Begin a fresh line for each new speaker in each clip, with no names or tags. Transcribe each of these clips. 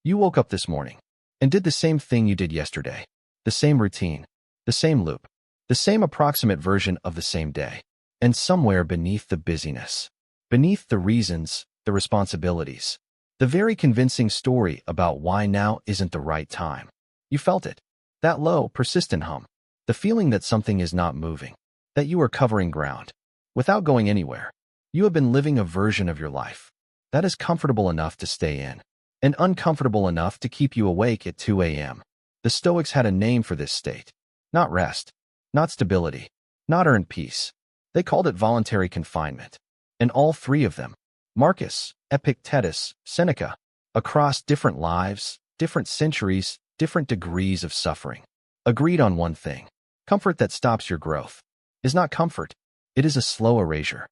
You woke up this morning and did the same thing you did yesterday, the same routine, the same loop, the same approximate version of the same day. And somewhere beneath the busyness, beneath the reasons, the responsibilities, the very convincing story about why now isn't the right time, you felt it. That low, persistent hum. The feeling that something is not moving, that you are covering ground. Without going anywhere, you have been living a version of your life that is comfortable enough to stay in, and uncomfortable enough to keep you awake at 2 a.m. The Stoics had a name for this state. Not rest, not stability, not earned peace. They called it voluntary confinement. And all three of them, Marcus, Epictetus, Seneca, across different lives, different centuries, different degrees of suffering, agreed on one thing. Comfort that stops your growth is not comfort. It is a slow erasure.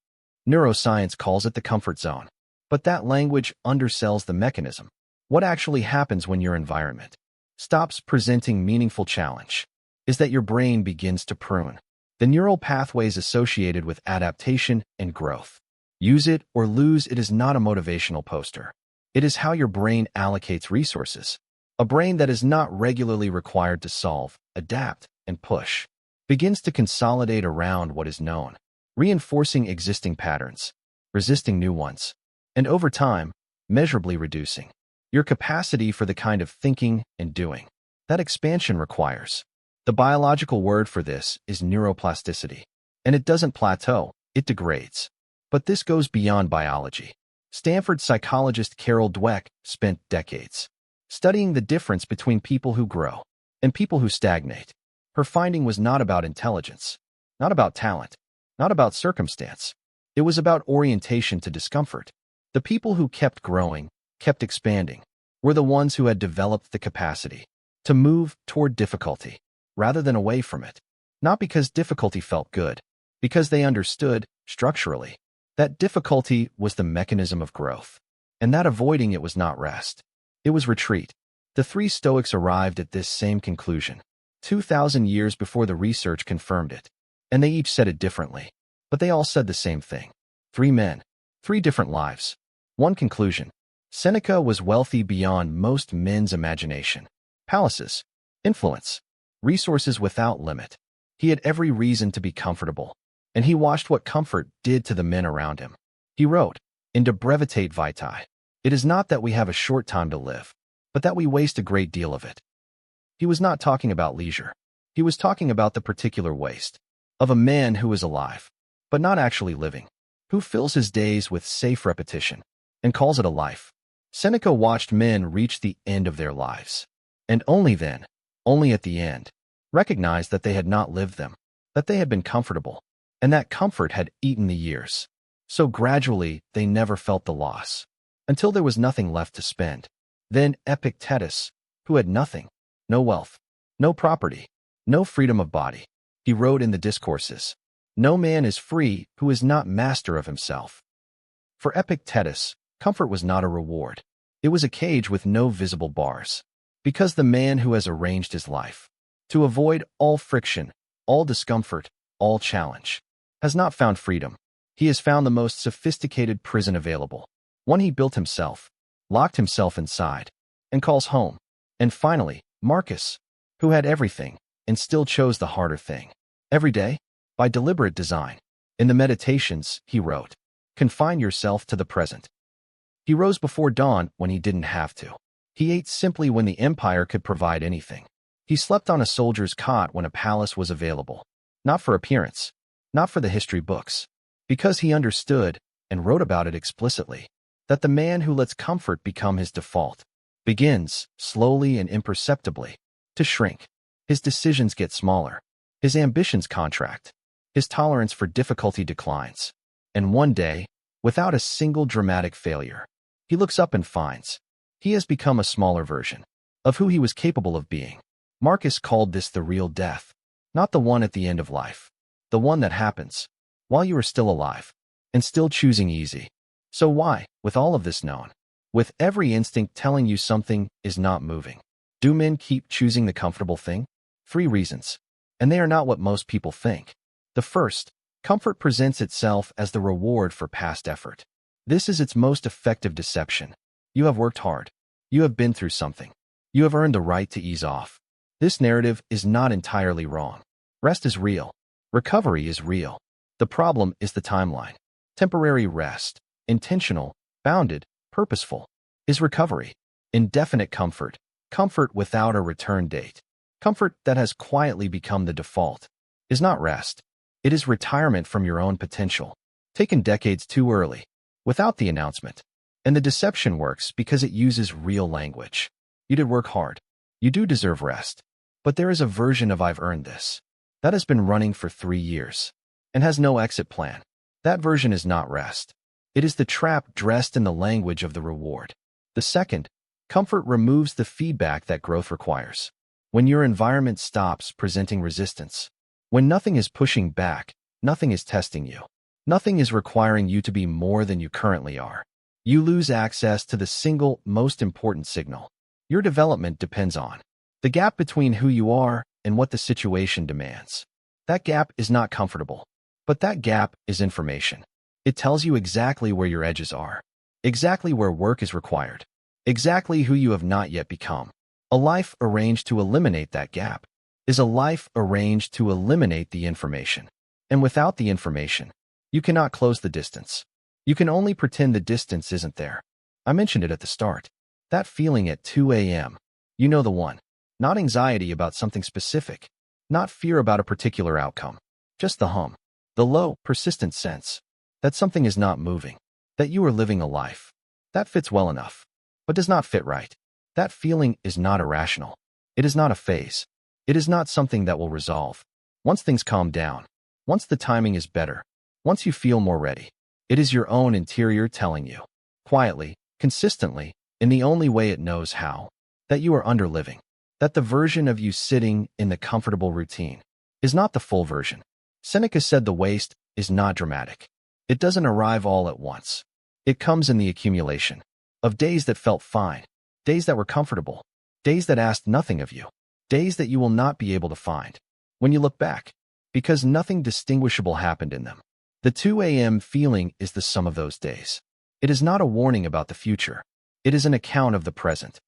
Neuroscience calls it the comfort zone. But that language undersells the mechanism. What actually happens when your environment stops presenting meaningful challenge is that your brain begins to prune the neural pathways associated with adaptation and growth. Use it or lose it is not a motivational poster. It is how your brain allocates resources. A brain that is not regularly required to solve, adapt, and push begins to consolidate around what is known, reinforcing existing patterns, resisting new ones, and over time, measurably reducing your capacity for the kind of thinking and doing that expansion requires. The biological word for this is neuroplasticity, and it doesn't plateau, it degrades. But this goes beyond biology. Stanford psychologist Carol Dweck spent decades studying the difference between people who grow and people who stagnate. Her finding was not about intelligence, not about talent, not about circumstance. It was about orientation to discomfort. The people who kept growing, kept expanding, were the ones who had developed the capacity to move toward difficulty rather than away from it. Not because difficulty felt good, because they understood, structurally, that difficulty was the mechanism of growth, and that avoiding it was not rest. It was retreat. The three Stoics arrived at this same conclusion 2,000 years before the research confirmed it, and they each said it differently. But they all said the same thing. 3 men, 3 different lives. One conclusion. Seneca was wealthy beyond most men's imagination. Palaces, influence, resources without limit. He had every reason to be comfortable, and he watched what comfort did to the men around him. He wrote, in De Brevitate Vitae, "It is not that we have a short time to live, but that we waste a great deal of it." He was not talking about leisure. He was talking about the particular waste of a man who is alive, but not actually living, who fills his days with safe repetition and calls it a life. Seneca watched men reach the end of their lives, and only then, only at the end, recognized that they had not lived them, that they had been comfortable, and that comfort had eaten the years. So gradually, they never felt the loss, until there was nothing left to spend. Then Epictetus, who had nothing, no wealth, no property, no freedom of body, he wrote in the Discourses, "No man is free who is not master of himself." For Epictetus, comfort was not a reward. It was a cage with no visible bars. Because the man who has arranged his life to avoid all friction, all discomfort, all challenge, has not found freedom. He has found the most sophisticated prison available, one he built himself, locked himself inside, and calls home. And finally, Marcus, who had everything and still chose the harder thing. Every day, by deliberate design. In the Meditations, he wrote, "Confine yourself to the present." He rose before dawn when he didn't have to. He ate simply when the empire could provide anything. He slept on a soldier's cot when a palace was available. Not for appearance, not for the history books, because he understood, and wrote about it explicitly, that the man who lets comfort become his default begins, slowly and imperceptibly, to shrink. His decisions get smaller. His ambitions contract. His tolerance for difficulty declines. And one day, without a single dramatic failure, he looks up and finds he has become a smaller version of who he was capable of being. Marcus called this the real death, not the one at the end of life, the one that happens while you are still alive and still choosing easy. So why, with all of this known, with every instinct telling you something is not moving, do men keep choosing the comfortable thing? 3 reasons, and they are not what most people think. The first, comfort presents itself as the reward for past effort. This is its most effective deception. You have worked hard. You have been through something. You have earned the right to ease off. This narrative is not entirely wrong. Rest is real. Recovery is real. The problem is the timeline. Temporary rest, intentional, bounded, purposeful, is recovery. Indefinite comfort, comfort without a return date, comfort that has quietly become the default, is not rest. It is retirement from your own potential, taken decades too early, without the announcement. And the deception works because it uses real language. You did work hard. You do deserve rest. But there is a version of "I've earned this" that has been running for 3 years and has no exit plan. That version is not rest. It is the trap dressed in the language of the reward. The second, comfort removes the feedback that growth requires. When your environment stops presenting resistance, when nothing is pushing back, nothing is testing you, nothing is requiring you to be more than you currently are, you lose access to the single most important signal your development depends on. The gap between who you are and what the situation demands. That gap is not comfortable, but that gap is information. It tells you exactly where your edges are, exactly where work is required, exactly who you have not yet become. A life arranged to eliminate that gap is a life arranged to eliminate the information. And without the information, you cannot close the distance. You can only pretend the distance isn't there. I mentioned it at the start. That feeling at 2 a.m. You know the one. Not anxiety about something specific, not fear about a particular outcome, just the hum, the low, persistent sense that something is not moving, that you are living a life. That fits well enough, but does not fit right. That feeling is not irrational. It is not a phase. It is not something that will resolve. Once things calm down, once the timing is better, once you feel more ready, it is your own interior telling you, quietly, consistently, in the only way it knows how, that you are underliving, that the version of you sitting in the comfortable routine is not the full version. Seneca said the waste is not dramatic. It doesn't arrive all at once. It comes in the accumulation of days that felt fine, days that were comfortable, days that asked nothing of you, days that you will not be able to find when you look back, because nothing distinguishable happened in them. The 2 a.m. feeling is the sum of those days. It is not a warning about the future. It is an account of the present.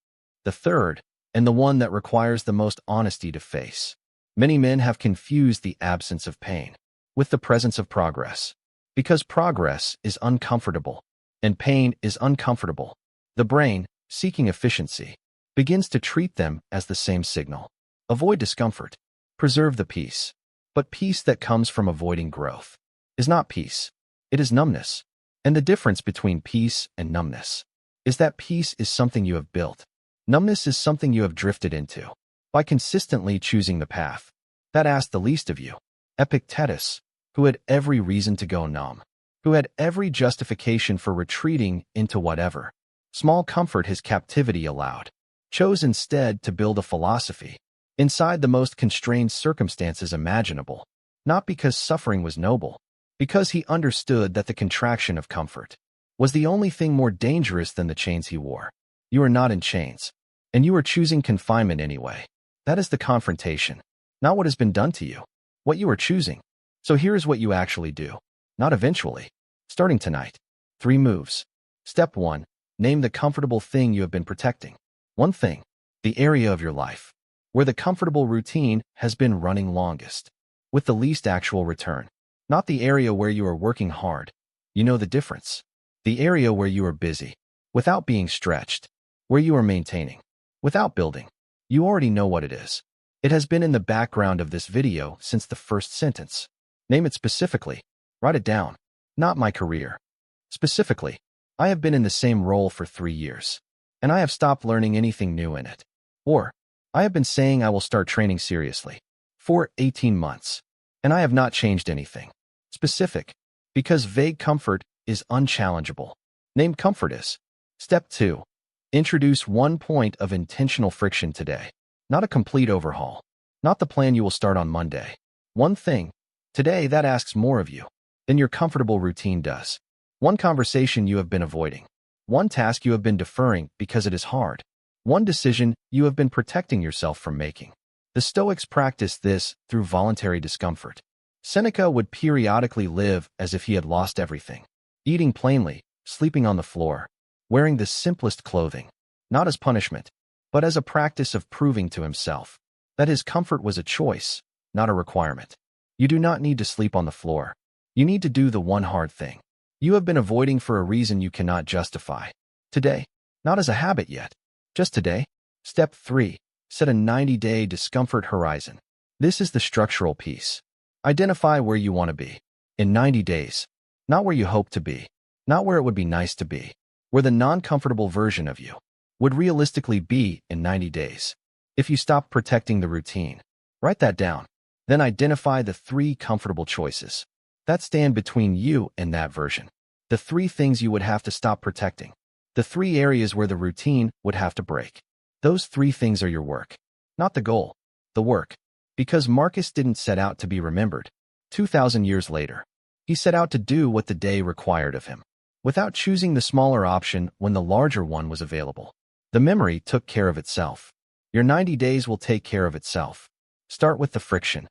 The third, and the one that requires the most honesty to face. Many men have confused the absence of pain with the presence of progress. Because progress is uncomfortable, and pain is uncomfortable, the brain, seeking efficiency, begins to treat them as the same signal. Avoid discomfort. Preserve the peace. But peace that comes from avoiding growth is not peace. It is numbness. And the difference between peace and numbness is that peace is something you have built. Numbness is something you have drifted into by consistently choosing the path that asked the least of you. Epictetus, who had every reason to go numb, who had every justification for retreating into whatever small comfort his captivity allowed, chose instead to build a philosophy inside the most constrained circumstances imaginable, not because suffering was noble, because he understood that the contraction of comfort was the only thing more dangerous than the chains he wore. You are not in chains, and you are choosing confinement anyway. That is the confrontation, not what has been done to you, what you are choosing. So here is what you actually do, not eventually, starting tonight. 3 moves. Step 1, name the comfortable thing you have been protecting. One thing, the area of your life where the comfortable routine has been running longest, with the least actual return. Not the area where you are working hard. You know the difference. The area where you are busy, without being stretched, where you are maintaining, without building. You already know what it is. It has been in the background of this video since the first sentence. Name it specifically. Write it down. Not my career. Specifically, I have been in the same role for 3 years, and I have stopped learning anything new in it. Or, I have been saying I will start training seriously for 18 months, and I have not changed anything. Specific, because vague comfort is unchallengeable. Name comfort is. Step 2. Introduce 1 point of intentional friction today. Not a complete overhaul. Not the plan you will start on Monday. One thing, today, that asks more of you than your comfortable routine does. One conversation you have been avoiding. One task you have been deferring because it is hard. One decision you have been protecting yourself from making. The Stoics practiced this through voluntary discomfort. Seneca would periodically live as if he had lost everything. Eating plainly, sleeping on the floor, wearing the simplest clothing, not as punishment, but as a practice of proving to himself that his comfort was a choice, not a requirement. You do not need to sleep on the floor. You need to do the one hard thing you have been avoiding for a reason you cannot justify. Today, not as a habit yet, just today. Step 3. Set a 90-day discomfort horizon. This is the structural piece. Identify where you want to be in 90 days, not where you hope to be, not where it would be nice to be, where the non-comfortable version of you would realistically be in 90 days. If you stop protecting the routine, write that down. Then identify the 3 comfortable choices that stand between you and that version. The 3 things you would have to stop protecting. The 3 areas where the routine would have to break. Those 3 things are your work, not the goal, the work. Because Marcus didn't set out to be remembered. 2,000 years later, he set out to do what the day required of him, without choosing the smaller option when the larger one was available. The memory took care of itself. Your 90 days will take care of itself. Start with the friction.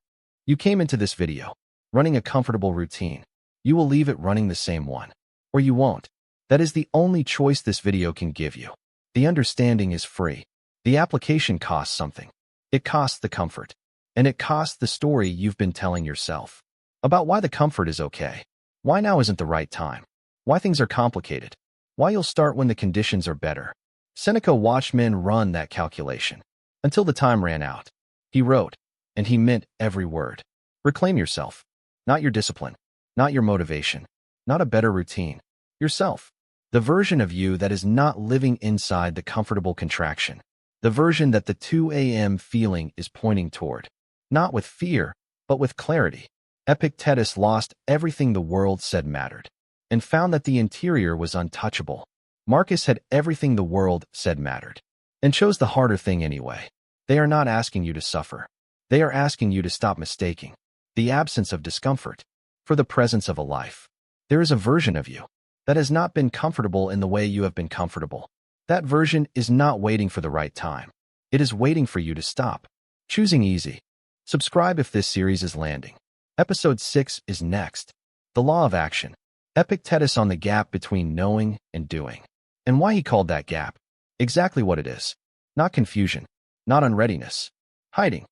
You came into this video running a comfortable routine. You will leave it running the same one. Or you won't. That is the only choice this video can give you. The understanding is free. The application costs something. It costs the comfort. And it costs the story you've been telling yourself about why the comfort is okay, why now isn't the right time, why things are complicated, why you'll start when the conditions are better. Seneca watched men run that calculation until the time ran out. He wrote, and he meant every word. Reclaim yourself, not your discipline, not your motivation, not a better routine, yourself. The version of you that is not living inside the comfortable contraction. The version that the 2 a.m. feeling is pointing toward. Not with fear, but with clarity. Epictetus lost everything the world said mattered, and found that the interior was untouchable. Marcus had everything the world said mattered, and chose the harder thing anyway. They are not asking you to suffer. They are asking you to stop mistaking the absence of discomfort for the presence of a life. There is a version of you that has not been comfortable in the way you have been comfortable. That version is not waiting for the right time. It is waiting for you to stop choosing easy. Subscribe if this series is landing. Episode 6 is next. The Law of Action. Epictetus on the gap between knowing and doing. And why he called that gap exactly what it is. Not confusion, not unreadiness, hiding,